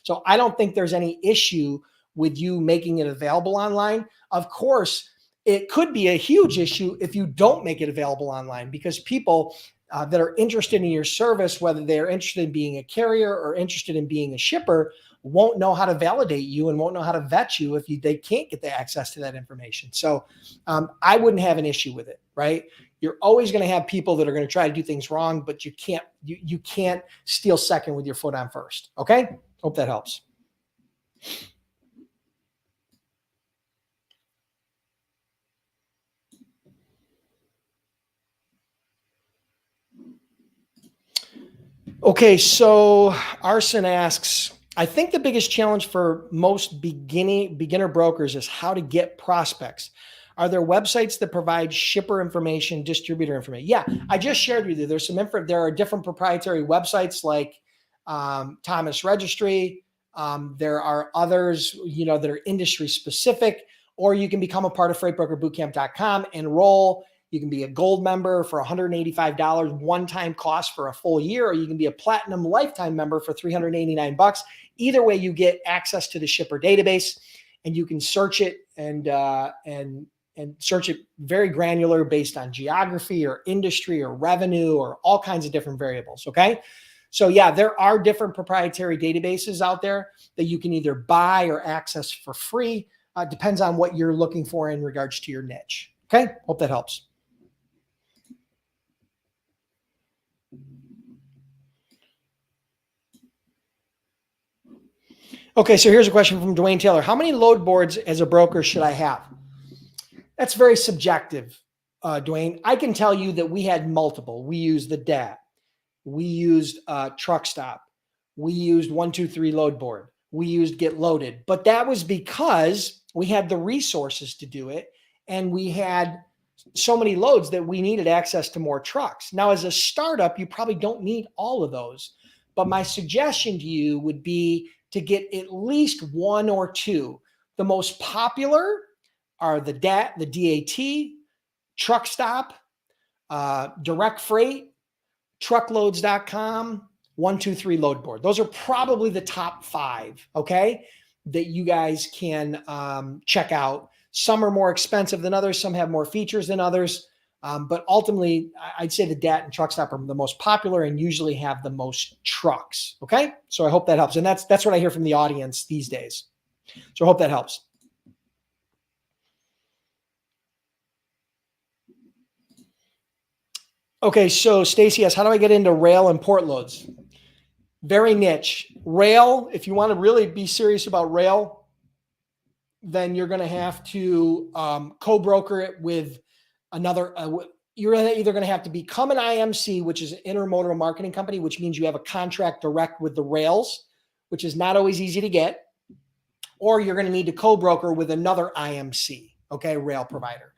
So I don't think there's any issue with you making it available online. Of course, it could be a huge issue if you don't make it available online, because people that are interested in your service, whether they're interested in being a carrier or interested in being a shipper, won't know how to validate you and won't know how to vet you if they can't get the access to that information. So I wouldn't have an issue with it, right? You're always going to have people that are going to try to do things wrong, but you can't steal second with your foot on first. Okay? Hope that helps. Okay, so Arson asks, I think the biggest challenge for most beginner brokers is how to get prospects. Are there websites that provide shipper information, distributor information? Yeah, I just shared with you. There's some info. There are different proprietary websites like Thomas Registry. There are others, that are industry specific, or you can become a part of freightbrokerbootcamp.com, enroll. You can be a gold member for $185 one-time cost for a full year, or you can be a platinum lifetime member for $389. Either way, you get access to the shipper database, and you can search it and search it very granular based on geography or industry or revenue or all kinds of different variables. Okay. So yeah, there are different proprietary databases out there that you can either buy or access for free. Depends on what you're looking for in regards to your niche. Okay. Hope that helps. Okay, so here's a question from Dwayne Taylor. How many load boards as a broker should I have? That's very subjective, Dwayne. I can tell you that we had multiple. We used the DAT. We used Truck Stop. We used 123 Load Board. We used Get Loaded. But that was because we had the resources to do it, and we had so many loads that we needed access to more trucks. Now, as a startup, you probably don't need all of those. But my suggestion to you would be to get at least one or two. The most popular are the DAT, Truck Stop, Direct Freight, Truckloads.com, 123 Load Board. Those are probably the top 5, okay, that you guys can check out. Some are more expensive than others. Some have more features than others. But ultimately, I'd say the DAT and Truck Stop are the most popular and usually have the most trucks. Okay. So I hope that helps. And that's what I hear from the audience these days. So I hope that helps. Okay. So Stacy asks, how do I get into rail and port loads? Very niche. Rail, if you want to really be serious about rail, then you're going to have to co-broker it with another. You're either going to have to become an IMC, which is an intermodal marketing company, which means you have a contract direct with the rails, which is not always easy to get, or you're going to need to co-broker with another IMC, okay, rail provider.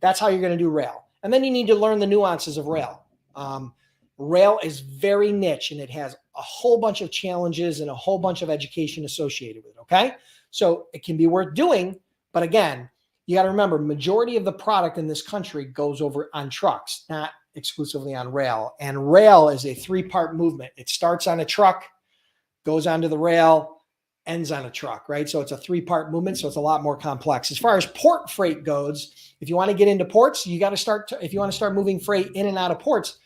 That's how you're going to do rail. And then you need to learn the nuances of rail. Rail is very niche, and it has a whole bunch of challenges and a whole bunch of education associated with it, okay? So it can be worth doing, but again, you got to remember, majority of the product in this country goes over on trucks, not exclusively on rail. And rail is a 3-part movement. It starts on a truck, goes onto the rail, ends on a truck, right? So it's a 3-part movement, so it's a lot more complex. As far as port freight goes, if you want to get into ports, you got to start, if you want to start moving freight in and out of ports,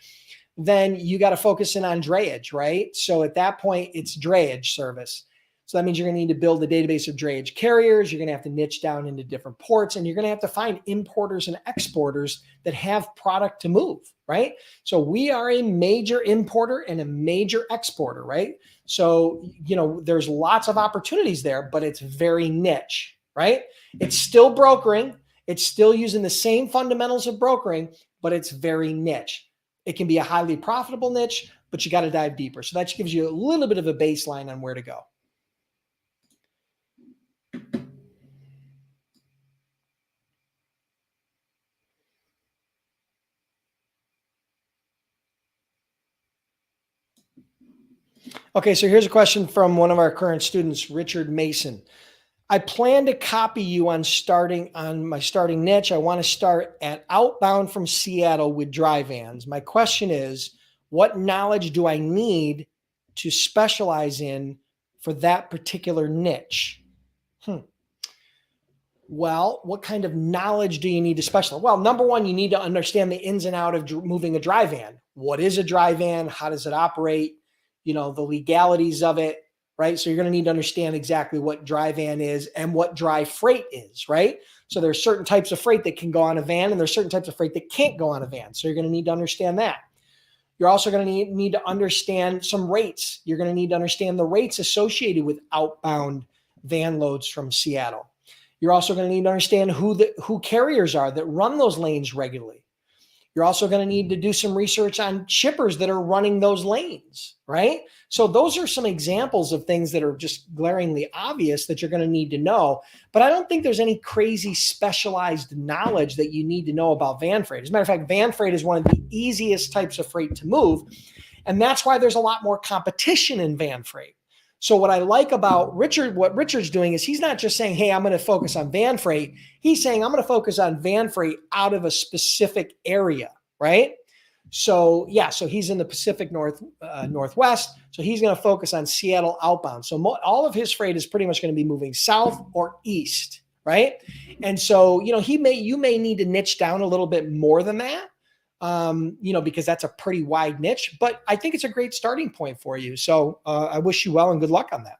then you got to focus in on drayage, right? So at that point, it's drayage service. So that means you're going to need to build a database of drayage carriers. You're going to have to niche down into different ports, and you're going to have to find importers and exporters that have product to move, right? So we are a major importer and a major exporter, right? So, there's lots of opportunities there, but it's very niche, right? It's still brokering. It's still using the same fundamentals of brokering, but it's very niche. It can be a highly profitable niche, but you got to dive deeper. So that gives you a little bit of a baseline on where to go. Okay, so here's a question from one of our current students, Richard Mason. I plan to copy you on my starting niche. I want to start at outbound from Seattle with dry vans. My question is, what knowledge do I need to specialize in for that particular niche? Well, what kind of knowledge do you need to specialize? Well, number one, you need to understand the ins and outs of moving a dry van. What is a dry van? How does it operate? The legalities of it, right? So you're going to need to understand exactly what dry van is and what dry freight is, right? So there's certain types of freight that can go on a van, and there's certain types of freight that can't go on a van. So you're going to need to understand that. You're also going to need to understand some rates. You're going to need to understand the rates associated with outbound van loads from Seattle. You're also going to need to understand who carriers are that run those lanes regularly. You're also going to need to do some research on shippers that are running those lanes, right? So those are some examples of things that are just glaringly obvious that you're going to need to know. But I don't think there's any crazy specialized knowledge that you need to know about van freight. As a matter of fact, van freight is one of the easiest types of freight to move. And that's why there's a lot more competition in van freight. So what I like about what Richard's doing is he's not just saying, hey, I'm going to focus on van freight. He's saying, I'm going to focus on van freight out of a specific area, right? So yeah, so he's in the Pacific Northwest. So he's going to focus on Seattle outbound. So all of his freight is pretty much going to be moving south or east, right? And so, you may need to niche down a little bit more than that. Because that's a pretty wide niche, but I think it's a great starting point for you. So I wish you well and good luck on that.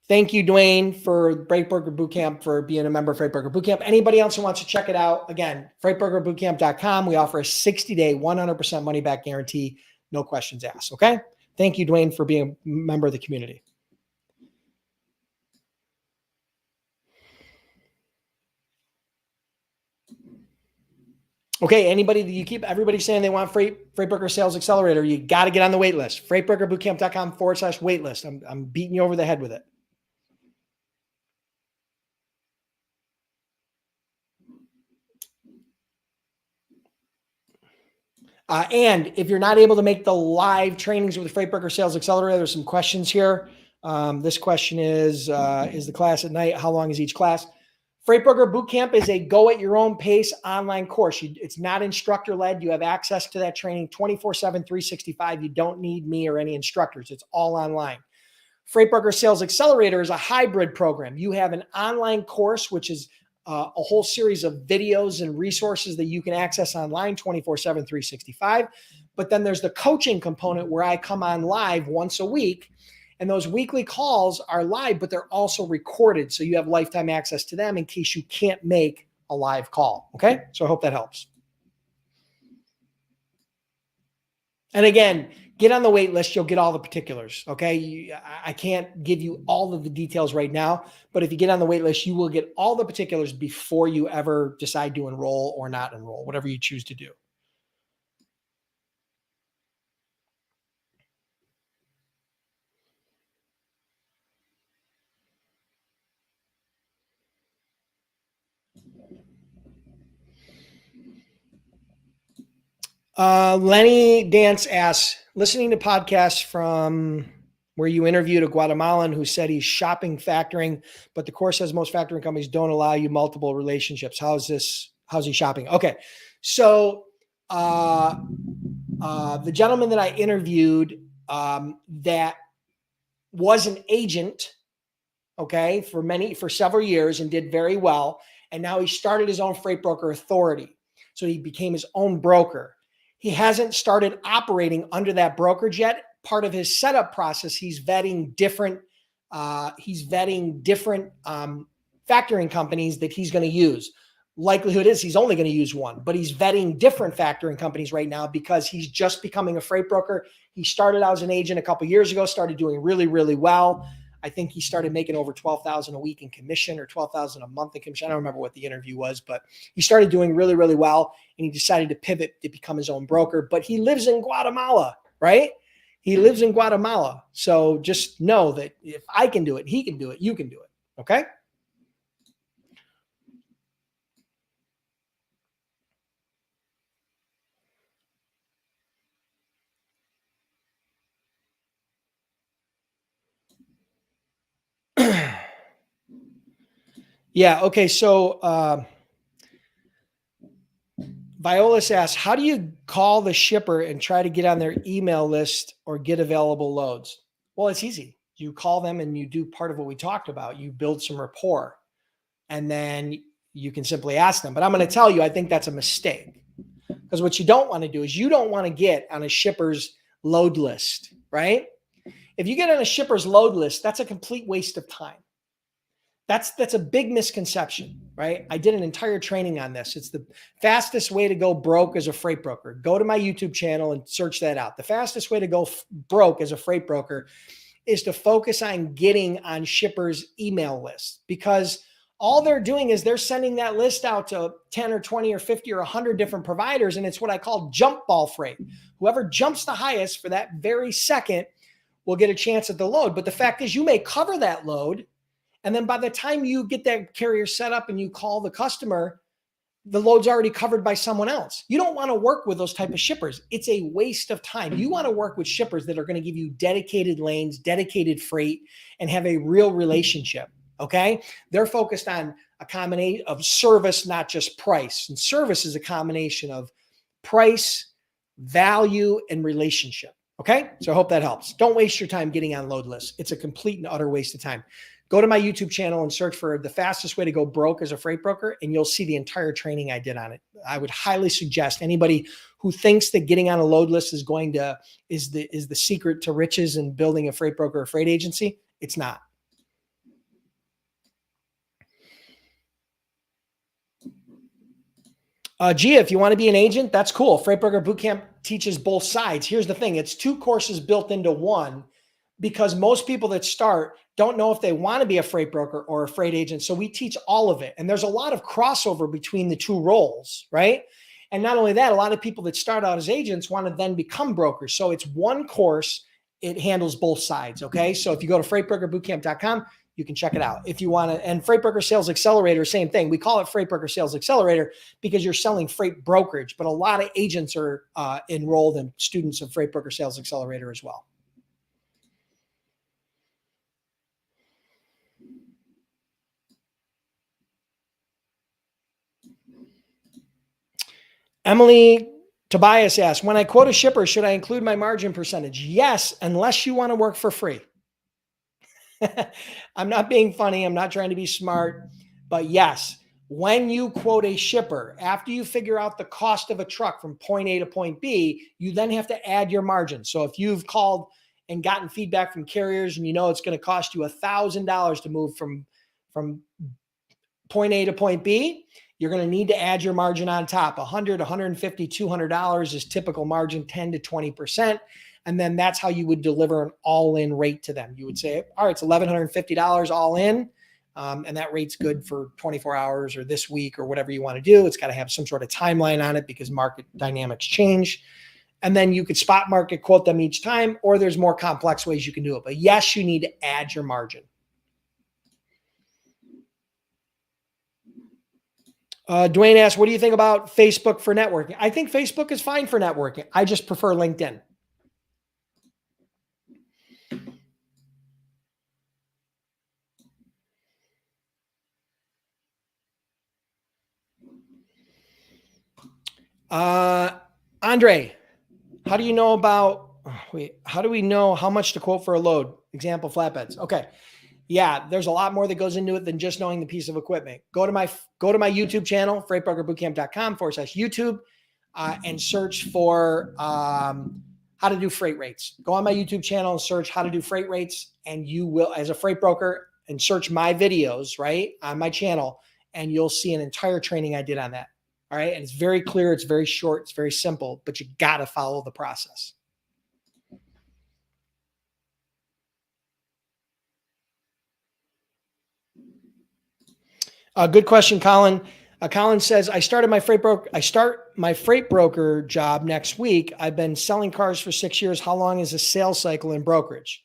Thank you, Dwayne, for Freight Broker Bootcamp, for being a member of Freight Broker Bootcamp. Anybody else who wants to check it out, again, freightbrokerbootcamp.com. We offer a 60-day, 100% money back guarantee, no questions asked. Okay. Thank you, Dwayne, for being a member of the community. Okay, everybody saying they want Freight Broker Sales Accelerator, you got to get on the wait list. freightbrokerbootcamp.com/wait list. I'm beating you over the head with it. And if you're not able to make the live trainings with the Freight Broker Sales Accelerator, there's some questions here. This question is the class at night? How long is each class? Freight Broker Bootcamp is a go at your own pace online course. It's not instructor led. You have access to that training 24/7, 365. You don't need me or any instructors. It's all online. Freight Broker Sales Accelerator is a hybrid program. You have an online course, which is a whole series of videos and resources that you can access online 24/7, 365. But then there's the coaching component where I come on live once a week. And those weekly calls are live, but they're also recorded. So you have lifetime access to them in case you can't make a live call. Okay. So I hope that helps. And again, get on the wait list. You'll get all the particulars. Okay. I can't give you all of the details right now, but if you get on the wait list, you will get all the particulars before you ever decide to enroll or not enroll, whatever you choose to do. Lenny Dance asks, listening to podcasts from where you interviewed a Guatemalan who said he's shopping factoring, but the course says most factoring companies don't allow you multiple relationships. How's he shopping? Okay. So the gentleman that I interviewed that was an agent, okay, for several years and did very well. And now he started his own freight broker authority. So he became his own broker. He hasn't started operating under that brokerage yet. Part of his setup process, he's vetting different factoring companies that he's going to use. Likelihood is he's only going to use one, but he's vetting different factoring companies right now because he's just becoming a freight broker. He started out as an agent a couple of years ago, started doing really, really well. I think he started making over $12,000 a week in commission or $12,000 a month in commission. I don't remember what the interview was, but he started doing really, really well. And he decided to pivot to become his own broker, but he lives in Guatemala, right? He lives in Guatemala. So just know that if I can do it, he can do it, you can do it. Okay. Yeah. Okay. So, Violas asks, how do you call the shipper and try to get on their email list or get available loads? Well, it's easy. You call them and you do part of what we talked about. You build some rapport and then you can simply ask them. But I'm going to tell you, I think that's a mistake. Because what you don't want to do is you don't want to get on a shipper's load list, right? If you get on a shipper's load list, that's a complete waste of time. That's a big misconception, right? I did an entire training on this. It's the fastest way to go broke as a freight broker. Go to my YouTube channel and search that out. The fastest way to go broke as a freight broker is to focus on getting on shippers' email lists, because all they're doing is they're sending that list out to 10 or 20 or 50 or 100 different providers. And it's what I call jump ball freight. Whoever jumps the highest for that very second will get a chance at the load. But the fact is, you may cover that load, and then by the time you get that carrier set up and you call the customer, the load's already covered by someone else. You don't want to work with those type of shippers. It's a waste of time. You want to work with shippers that are going to give you dedicated lanes, dedicated freight, and have a real relationship. Okay. They're focused on a combination of service, not just price. And service is a combination of price, value, and relationship. Okay. So I hope that helps. Don't waste your time getting on load lists. It's a complete and utter waste of time. Go to my YouTube channel and search for the fastest way to go broke as a freight broker, and you'll see the entire training I did on it. I would highly suggest anybody who thinks that getting on a load list is the secret to riches in building a freight broker or freight agency. It's not. Gia, if you want to be an agent, that's cool. Freight Broker Bootcamp teaches both sides. Here's the thing. It's 2 courses built into one, because most people that start don't know if they want to be a freight broker or a freight agent. So we teach all of it. And there's a lot of crossover between the 2 roles, right? And not only that, a lot of people that start out as agents want to then become brokers. So it's one course. It handles both sides. Okay. So if you go to freightbrokerbootcamp.com, you can check it out if you want to. And Freight Broker Sales Accelerator, same thing. We call it Freight Broker Sales Accelerator because you're selling freight brokerage, but a lot of agents are enrolled in students of Freight Broker Sales Accelerator as well. Emily Tobias asks, when I quote a shipper, should I include my margin percentage? Yes, unless you want to work for free. I'm not being funny. I'm not trying to be smart, but yes, when you quote a shipper, after you figure out the cost of a truck from point A to point B, you then have to add your margin. So if you've called and gotten feedback from carriers and you know it's going to cost you $1,000 to move from point A to point B, you're going to need to add your margin on top. $100, $150, $200 is typical margin, 10 to 20%. And then that's how you would deliver an all-in rate to them. You would say, all right, it's $1,150 all in. And that rate's good for 24 hours or this week or whatever you want to do. It's got to have some sort of timeline on it because market dynamics change. And then you could spot market quote them each time, or there's more complex ways you can do it. But yes, you need to add your margin. Dwayne asks, what do you think about Facebook for networking? I think Facebook is fine for networking. I just prefer LinkedIn. Andre, how do you know about, how do we know how much to quote for a load? Example, flatbeds. Okay. Yeah, there's a lot more that goes into it than just knowing the piece of equipment. Go to my YouTube channel, freightbrokerbootcamp.com/YouTube, and search for how to do freight rates. Go on my YouTube channel and search how to do freight rates, and you will, as a freight broker, and search my videos, right, on my channel, and you'll see an entire training I did on that. All right. And it's very clear. It's very short. It's very simple, but you got to follow the process. Good question, Colin. Colin says, I start my freight broker job next week. I've been selling cars for 6 years. How long is a sales cycle in brokerage?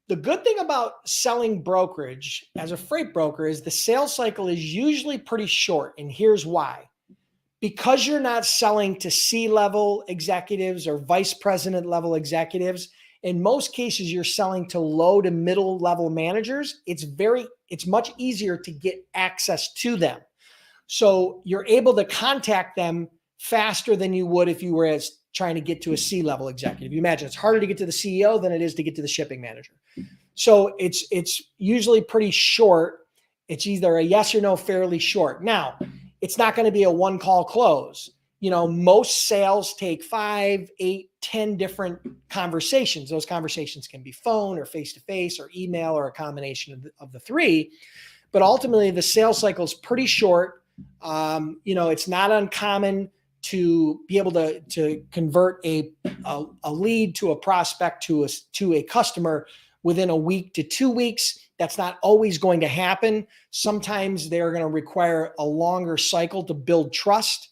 The good thing about selling brokerage as a freight broker is the sales cycle is usually pretty short. And here's why. Because you're not selling to C-level executives or vice president level executives, in most cases, you're selling to low to middle level managers. It's much easier to get access to them. So you're able to contact them faster than you would if you were trying to get to a C-level executive. You imagine it's harder to get to the CEO than it is to get to the shipping manager. So it's usually pretty short. It's either a yes or no, fairly short. Now, it's not going to be a one-call close. most sales take 5, 8, 10 different conversations. Those conversations can be phone or face-to-face or email or a combination of the three. But ultimately, the sales cycle is pretty short. It's not uncommon to be able to convert a lead to a prospect to a customer within a week to 2 weeks. That's not always going to happen. Sometimes they're going to require a longer cycle to build trust.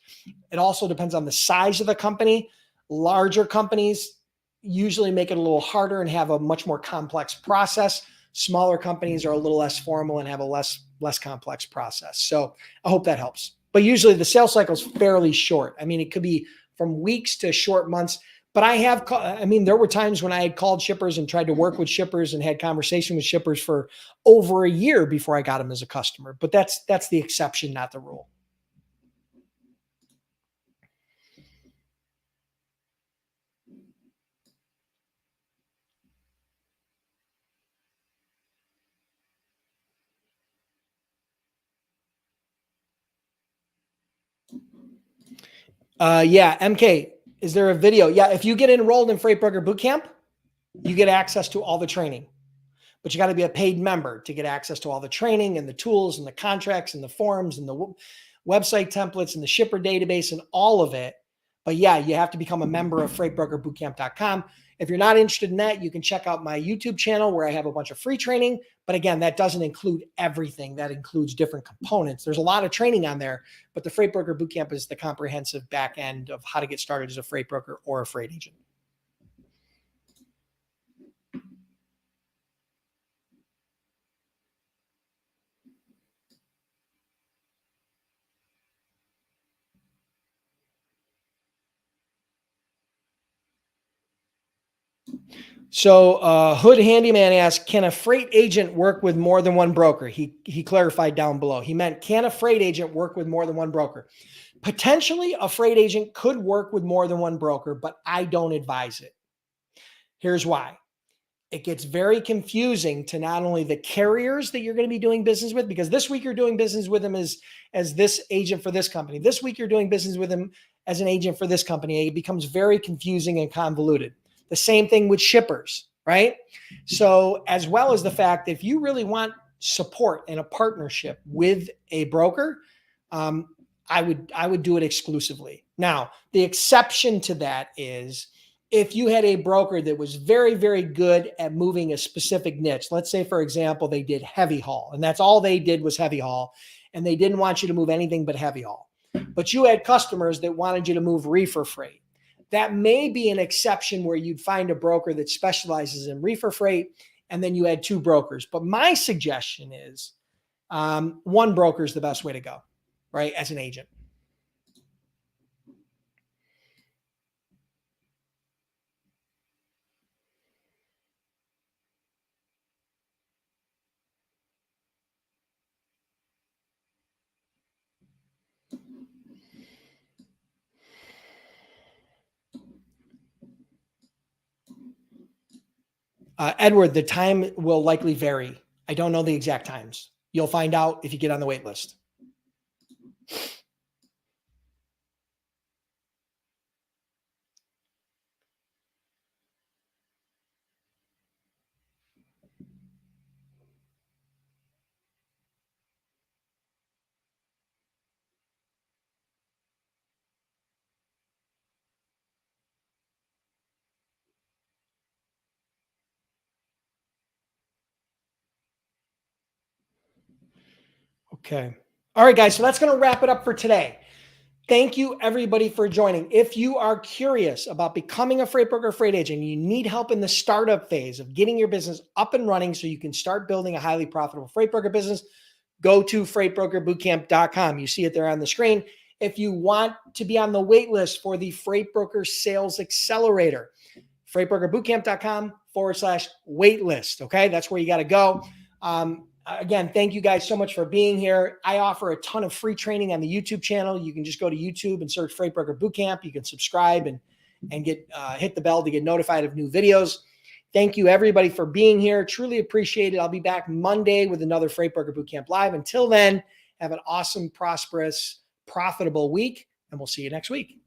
It also depends on the size of the company. Larger companies usually make it a little harder and have a much more complex process. Smaller companies are a little less formal and have a less complex process. So I hope that helps. But usually the sales cycle is fairly short. I mean, it could be from weeks to short months. But there were times when I had called shippers and tried to work with shippers and had conversation with shippers for over a year before I got them as a customer. But that's the exception, not the rule. MK, is there a video? Yeah, if you get enrolled in Freight Broker Bootcamp, you get access to all the training. But you got to be a paid member to get access to all the training and the tools and the contracts and the forms and the website templates and the shipper database and all of it. But yeah, you have to become a member of freightbrokerbootcamp.com. If you're not interested in that, you can check out my YouTube channel where I have a bunch of free training. But again, that doesn't include everything. That includes different components. There's a lot of training on there, but the Freight Broker Bootcamp is the comprehensive back end of how to get started as a freight broker or a freight agent. So Hood Handyman asked, can a freight agent work with more than one broker? He clarified down below. He meant, can a freight agent work with more than one broker? Potentially, a freight agent could work with more than one broker, but I don't advise it. Here's why. It gets very confusing to not only the carriers that you're going to be doing business with, because this week you're doing business with them as this agent for this company. This week you're doing business with them as an agent for this company. It becomes very confusing and convoluted. The same thing with shippers, right? So as well as the fact that if you really want support and a partnership with a broker, I would do it exclusively. Now, the exception to that is if you had a broker that was very, very good at moving a specific niche. Let's say, for example, they did heavy haul, and that's all they did was heavy haul, and they didn't want you to move anything but heavy haul. But you had customers that wanted you to move reefer freight. That may be an exception where you'd find a broker that specializes in reefer freight, and then you had two brokers. But my suggestion is one broker is the best way to go, right, as an agent. Edward, the time will likely vary. I don't know the exact times. You'll find out if you get on the wait list. Okay. All right, guys. So that's going to wrap it up for today. Thank you, everybody, for joining. If you are curious about becoming a freight broker, freight agent, you need help in the startup phase of getting your business up and running so you can start building a highly profitable freight broker business, go to freightbrokerbootcamp.com. You see it there on the screen. If you want to be on the wait list for the Freight Broker Sales Accelerator, freightbrokerbootcamp.com/waitlist. Okay, that's where you got to go. Again, thank you guys so much for being here. I offer a ton of free training on the YouTube channel. You can just go to YouTube and search Freight Broker Bootcamp. You can subscribe and get hit the bell to get notified of new videos. Thank you, everybody, for being here. Truly appreciate it. I'll be back Monday with another Freight Broker Bootcamp Live. Until then, have an awesome, prosperous, profitable week, and we'll see you next week.